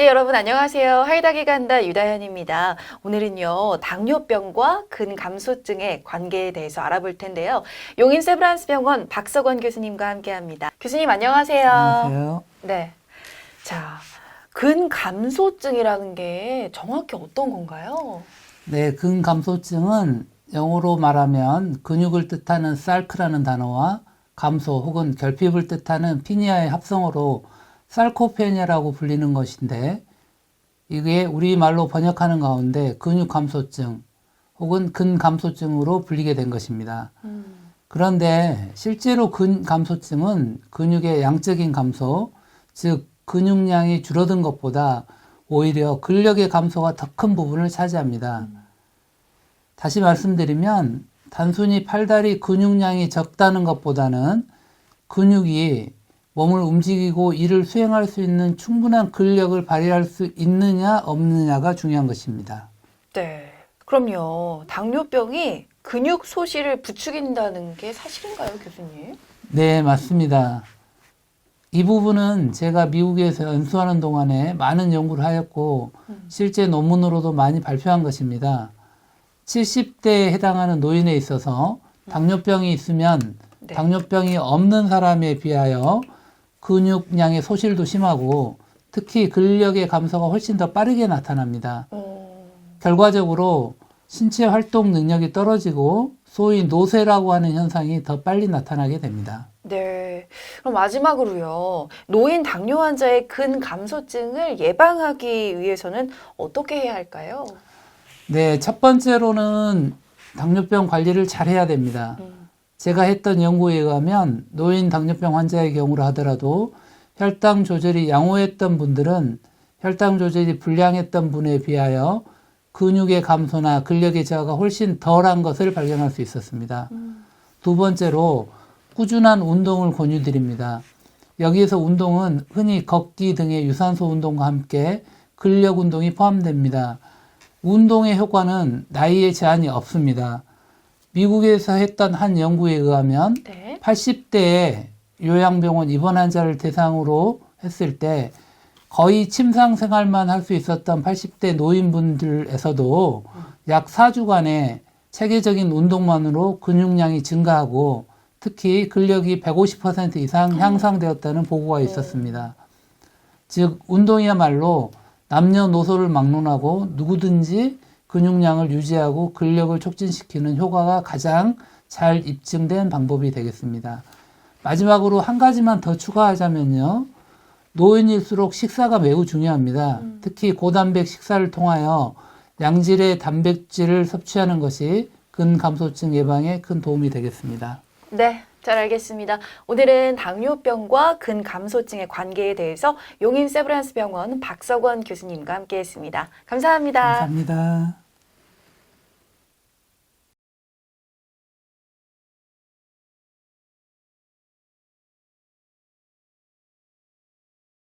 네, 여러분 안녕하세요. 하이닥이 간다 유다현입니다. 오늘은요, 당뇨병과 근감소증의 관계에 대해서 알아볼 텐데요. 용인 세브란스 병원 박석원 교수님과 함께합니다. 교수님 안녕하세요. 안녕하세요. 네, 자, 근감소증이라는 게 정확히 어떤 건가요? 네, 근감소증은 영어로 말하면 근육을 뜻하는 sarc라는 단어와 감소 혹은 결핍을 뜻하는 피니아의 합성어로 sarcopenia라고 불리는 것인데, 이게 우리말로 번역하는 가운데 근육감소증 혹은 근감소증으로 불리게 된 것입니다. 그런데 실제로 근감소증은 근육의 양적인 감소, 즉 근육량이 줄어든 것보다 오히려 근력의 감소가 더 큰 부분을 차지합니다. 다시 말씀드리면 단순히 팔다리 근육량이 적다는 것보다는 근육이 몸을 움직이고 일을 수행할 수 있는 충분한 근력을 발휘할 수 있느냐 없느냐가 중요한 것입니다. 네, 그럼요. 당뇨병이 근육 소실을 부추긴다는 게 사실인가요, 교수님? 네, 맞습니다. 이 부분은 제가 미국에서 연수하는 동안에 많은 연구를 하였고 실제 논문으로도 많이 발표한 것입니다. 70대에 해당하는 노인에 있어서 당뇨병이 있으면 네. 당뇨병이 없는 사람에 비하여 근육량의 소실도 심하고 특히 근력의 감소가 훨씬 더 빠르게 나타납니다. 결과적으로 신체 활동 능력이 떨어지고 소위 노쇠라고 하는 현상이 더 빨리 나타나게 됩니다. 네. 그럼 마지막으로요. 노인 당뇨 환자의 근감소증을 예방하기 위해서는 어떻게 해야 할까요? 네, 첫 번째로는 당뇨병 관리를 잘 해야 됩니다. 제가 했던 연구에 의하면 노인 당뇨병 환자의 경우를 하더라도 혈당 조절이 양호했던 분들은 혈당 조절이 불량했던 분에 비하여 근육의 감소나 근력의 저하가 훨씬 덜한 것을 발견할 수 있었습니다. 두 번째로 꾸준한 운동을 권유드립니다. 여기에서 운동은 흔히 걷기 등의 유산소 운동과 함께 근력 운동이 포함됩니다. 운동의 효과는 나이에 제한이 없습니다. 미국에서 했던 한 연구에 의하면 네. 80대에 요양병원 입원 환자를 대상으로 했을 때 거의 침상 생활만 할 수 있었던 80대 노인분들에서도 약 4주간의 체계적인 운동만으로 근육량이 증가하고 특히 근력이 150% 이상 향상되었다는 보고가 있었습니다. 즉 운동이야말로 남녀노소를 막론하고 누구든지 근육량을 유지하고 근력을 촉진시키는 효과가 가장 잘 입증된 방법이 되겠습니다. 마지막으로 한 가지만 더 추가하자면요. 노인일수록 식사가 매우 중요합니다. 특히 고단백 식사를 통하여 양질의 단백질을 섭취하는 것이 근감소증 예방에 큰 도움이 되겠습니다. 네, 잘 알겠습니다. 오늘은 당뇨병과 근감소증의 관계에 대해서 용인 세브란스 병원 박석원 교수님과 함께했습니다. 감사합니다. 감사합니다.